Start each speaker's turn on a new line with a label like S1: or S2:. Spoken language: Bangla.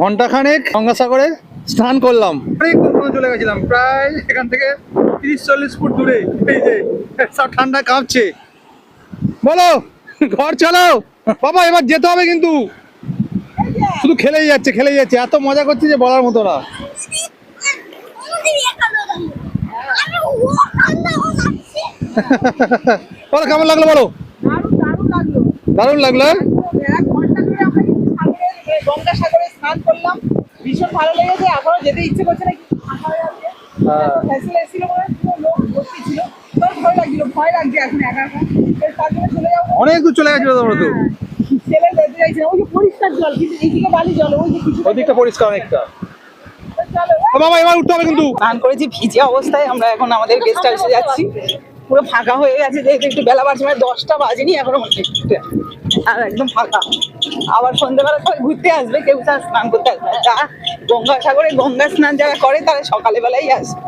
S1: ঘন্টাখানেক গঙ্গাসাগরে স্নান করলাম, অনেক দূর চলে গেছিলাম, প্রায় এখান থেকে 30-40 ফুট দূরে। এই যে সব ঠান্ডা কাঁপছে। বলো ঘর চলো বাবা, এবার যেতে হবে কিন্তু। শুধু খেলেই যাচ্ছে খেলেই যাচ্ছে, এত মজা করছে যে বলার মতো না। বলো কেমন লাগলো বলো। দারুণ লাগলো।
S2: গঙ্গাসাগরে স্নান করলাম, ভীষণ ভালো লেগেছে। এখনো যেতে ইচ্ছে করছে না, ভয় লাগছে এখন একা একা। তার জন্য চলে যাবো,
S1: অনেক দূর চলে গেছিল তোমরা তো।
S2: ছেলে যেতে চাইছে, ওই যে পরিষ্কার জল, কিন্তু এইদিকে বালি জল, ওই যে কিছু
S1: ওদিকটা পরিষ্কার অনেকটা।
S2: চলো।
S1: বাবা এবার উঠতে হবে কিন্তু।
S2: স্নান করেছি ভিজে অবস্থায়, আমরা এখন আমাদের গেস্ট হাউসে যাচ্ছি। পুরো ফাঁকা হয়ে গেছে, যেহেতু একটু বেলা বাজছে, মানে 10টা বাজেনি এখনো, আর একদম ফাঁকা। আবার সন্ধ্যেবেলা সবাই ঘুরতে আসবে, কেউ স্নান করতে আসবে না। যা গঙ্গাসাগরে গঙ্গা স্নান যারা করে তারা সকালে বেলাই আসবে।